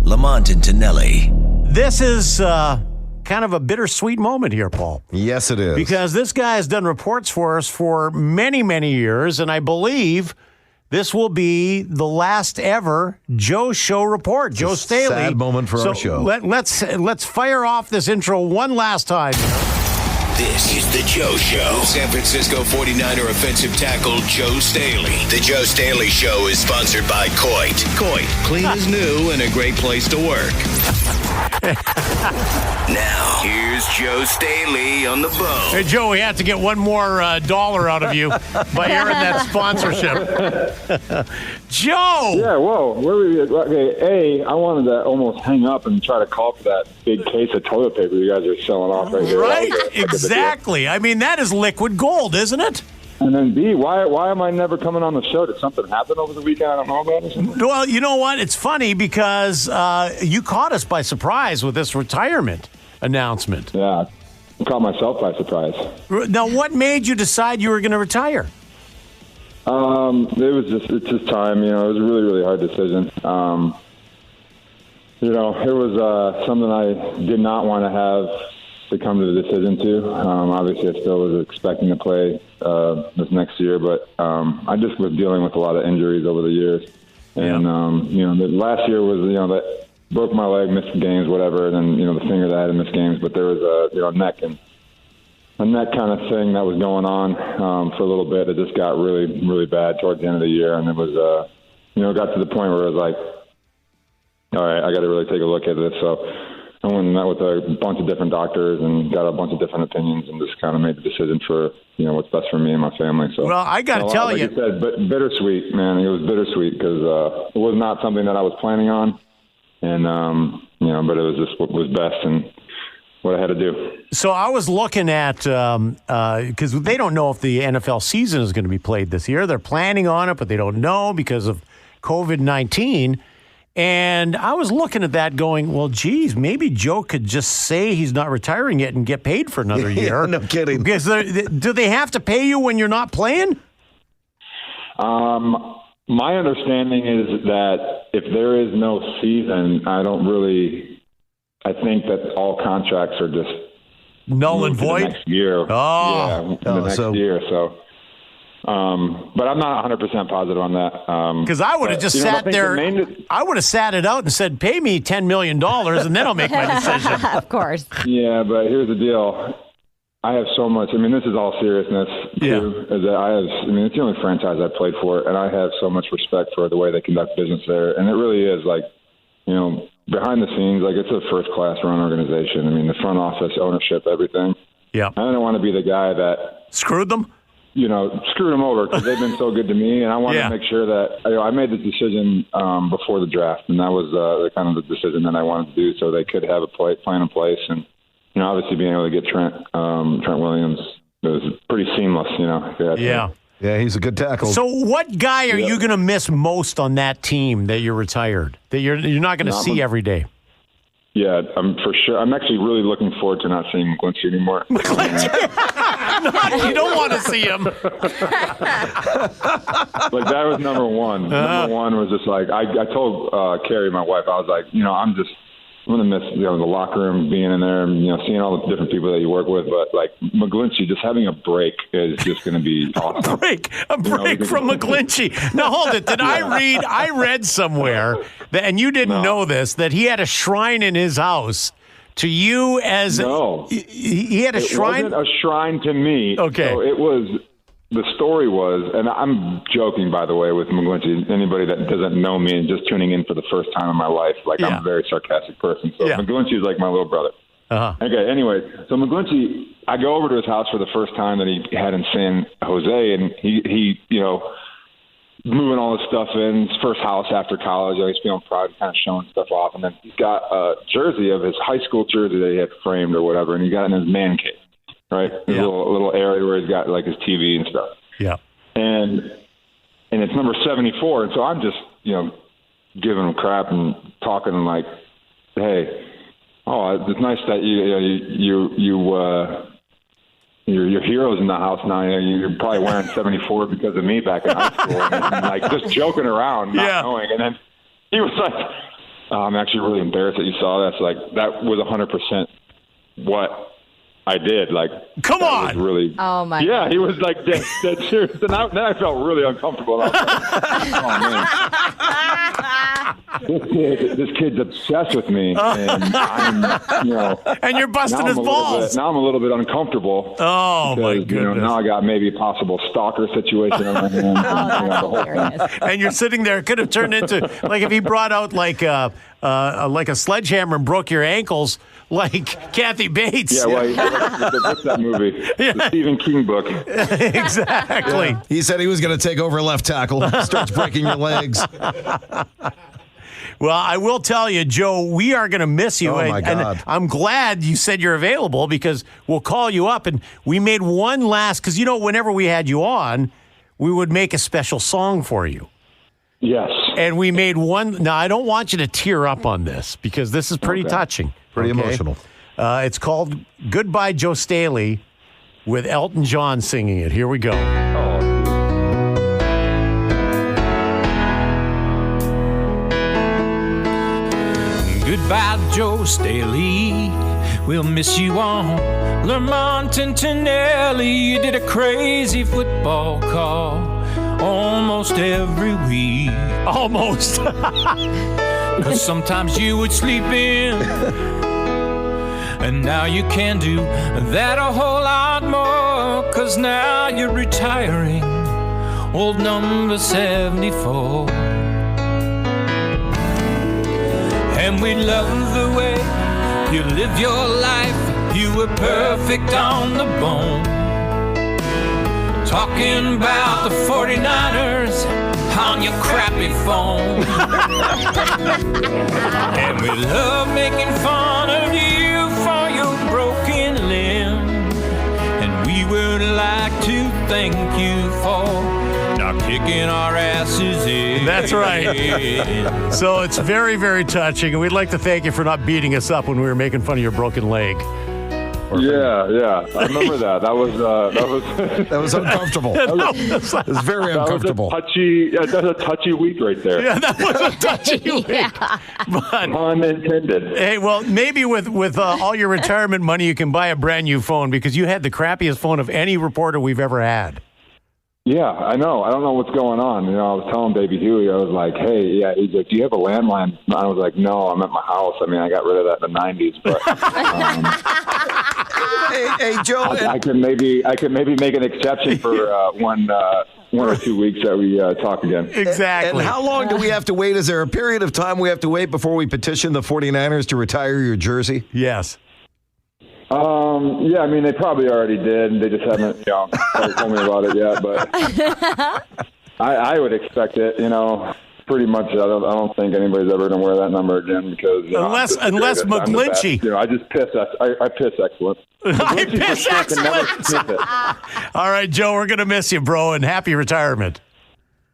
Lamont Tonelli. This is kind of a bittersweet moment here, Paul. Yes, it is. Because this guy has done reports for us for many, many years, and I believe this will be the last ever Joe Show report. Joe Staley. Sad moment for our show. Let's fire off this intro one last time. This is The Joe Show. San Francisco 49er offensive tackle Joe Staley. The Joe Staley Show is sponsored by Coit. Coit, clean as new and a great place to work. Now, here's Joe Staley on the phone. Hey, Joe, we have to get one more dollar out of you by airing that sponsorship. Joe! Yeah, whoa. Okay, I wanted to almost hang up and try to call for that big case of toilet paper you guys are selling off right here. Right, exactly. I mean, that is liquid gold, isn't it? And then B, why am I never coming on the show? Did something happen over the weekend I don't know about or something? Well, you know what? It's funny because you caught us by surprise with this retirement announcement. Yeah, I caught myself by surprise. Now, what made you decide you were going to retire? It's just time. You know, it was a really, really hard decision. You know, it was something I did not want to have to come to the decision to. Obviously, I still was expecting to play this next year, but I just was dealing with a lot of injuries over the years. And, you know, the last year was, you know, that broke my leg, missed games, whatever, and then, you know, the finger that I had to miss games. But there was a neck kind of thing that was going on for a little bit. It just got really, really bad towards the end of the year. And it was, you know, it got to the point where it was like, all right, I got to really take a look at this. So I went and met with a bunch of different doctors and got a bunch of different opinions and just kind of made the decision for, you know, what's best for me and my family. So, well, I got to tell you. Like you said, but bittersweet, man. It was bittersweet because it was not something that I was planning on. And, you know, but it was just what was best and what I had to do. So I was looking at, because they don't know if the NFL season is going to be played this year. They're planning on it, but they don't know because of COVID-19. And I was looking at that going, well, geez, maybe Joe could just say he's not retiring yet and get paid for another year. No kidding. Because do they have to pay you when you're not playing? My understanding is that if there is no season, I think that all contracts are just null and void next year. Next year. So, but I'm not 100% positive on that. Because I would have just sat there. I would have sat it out and said, "Pay me $10 million, and then I'll make my decision." Of course. Yeah, but here's the deal. I have so much. I mean, this is all seriousness too. Is that it's the only franchise I played for, and I have so much respect for the way they conduct business there. And it really is like, you know, behind the scenes, like it's a first-class run organization. I mean, the front office, ownership, everything. Yeah. I don't want to be the guy that screwed them. You know, screwed them over because they've been so good to me, and I want to make sure that I made the decision before the draft, and that was the kind of the decision that I wanted to do, so they could have a plan in place, and you know, obviously being able to get Trent Williams was pretty seamless. You know. Yeah, he's a good tackle. So, what guy are you going to miss most on that team that you're retired? That you're not going to see every day? Yeah, I'm for sure. I'm actually really looking forward to not seeing McGlinchey anymore. No, you don't want to see him. Like that was number one. Number one was just like I told Carrie, my wife, I was like, you know, I'm going to miss, you know, the locker room, being in there, and, you know, seeing all the different people that you work with. But like McGlinchey, just having a break is just going to be awesome. A break from McGlinchey. Now hold it. Did I read somewhere that, and you didn't know this, that he had a shrine in his house to you as he had a shrine. It wasn't a shrine to me. Okay, so it was. The story was, and I'm joking, by the way, with McGlinchey. Anybody that doesn't know me and just tuning in for the first time in my life, like I'm a very sarcastic person. So McGlinchey is like my little brother. Okay, anyway, so McGlinchey, I go over to his house for the first time that he had in San Jose, and he you know, moving all his stuff in, his first house after college. He's feeling proud, kind of showing stuff off, and then he's got a jersey of his high school jersey that he had framed or whatever, and he got it in his man cave. Right, his little area where he's got like his TV and stuff. Yeah, and it's number 74, and so I'm just, you know, giving him crap and talking and like, hey, it's nice that your heroes in the house now. You know, you're probably wearing 74 because of me back in high school, and like just joking around, not knowing. And then he was like, I'm actually really embarrassed that you saw that. So, like, that was 100% what I did. Like, come on, was really. Oh my. Yeah, he was like dead serious. And then I felt really uncomfortable. And I was like, oh man, this kid's obsessed with me, and I'm, and you're busting his balls. Now I'm a little bit uncomfortable. Oh my goodness! Now I got maybe a possible stalker situation on my hands. That's hilarious. And you're sitting there. It could have turned into like if he brought out like a sledgehammer and broke your ankles, like Kathy Bates. Yeah, well, what's that movie? The Stephen King book. Exactly. Yeah. He said he was going to take over left tackle. Starts breaking your legs. Well, I will tell you, Joe, we are going to miss you. Oh, my God. And I'm glad you said you're available because we'll call you up. And we made one last, because, whenever we had you on, we would make a special song for you. Yes. And we made one. Now, I don't want you to tear up on this because this is pretty touching. Pretty emotional. It's called Goodbye, Joe Staley, with Elton John singing it. Here we go. Goodbye, Joe Staley. We'll miss you on Lamont Tonelli. You did a crazy football call almost every week. Almost. Because sometimes you would sleep in, and now you can do that a whole lot more. Because now you're retiring, old number 74. And we love the way you live your life. You were perfect on the bone. Talking about the 49ers on your crappy phone. And we love making fun of you for your broken limb. And we would like to thank you for not kicking our asses in. That's right. So it's very, very touching, and we'd like to thank you for not beating us up when we were making fun of your broken leg. Yeah. I remember that. That was uncomfortable. It was very uncomfortable. That's a touchy week right there. Yeah, that was a touchy week. But, unintended. Hey, well, maybe with all your retirement money, you can buy a brand new phone because you had the crappiest phone of any reporter we've ever had. Yeah, I know. I don't know what's going on. I was telling Baby Huey, I was like, hey, yeah, he's like, do you have a landline? And I was like, no, I'm at my house. I mean, I got rid of that in the 90s, but hey, Joe, I can maybe make an exception for one or 2 weeks that we talk again. Exactly. And how long do we have to wait? Is there a period of time we have to wait before we petition the 49ers to retire your jersey? Yes. Yeah, I mean, they probably already did, and they just haven't told me about it yet, but I would expect it, pretty much. I don't think anybody's ever going to wear that number again because unless McGlinchey. I just piss. I piss excellent. I piss excellent. All right, Joe, we're going to miss you, bro, and happy retirement.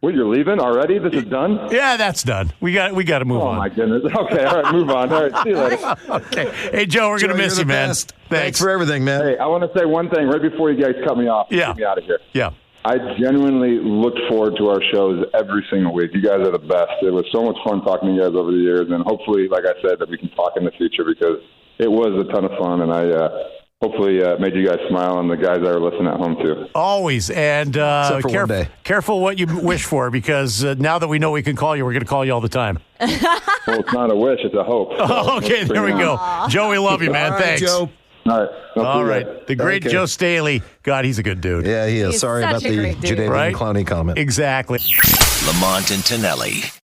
What, you're leaving already? This is done? Yeah, that's done. We got to move on. Oh my goodness. Okay, all right, move on. All right, see you later. Okay. Hey, Joe, we're going to miss you, man. Best. Thanks for everything, man. Hey, I want to say one thing right before you guys cut me off. Yeah. Get me out of here. Yeah. I genuinely looked forward to our shows every single week. You guys are the best. It was so much fun talking to you guys over the years, and hopefully, like I said, that we can talk in the future because it was a ton of fun, and I hopefully made you guys smile and the guys that are listening at home too. Always. And careful what you wish for because now that we know we can call you, we're going to call you all the time. Well, it's not a wish, it's a hope. Oh, okay, there we go. Joe, we love you, man. All right, thanks. Joe. All right. All right. The great Joe Staley. God, he's a good dude. Yeah, he is. He's Sorry about such a the great dude. Jadavian Right? Clowney comment. Exactly. Lamont and Tonelli.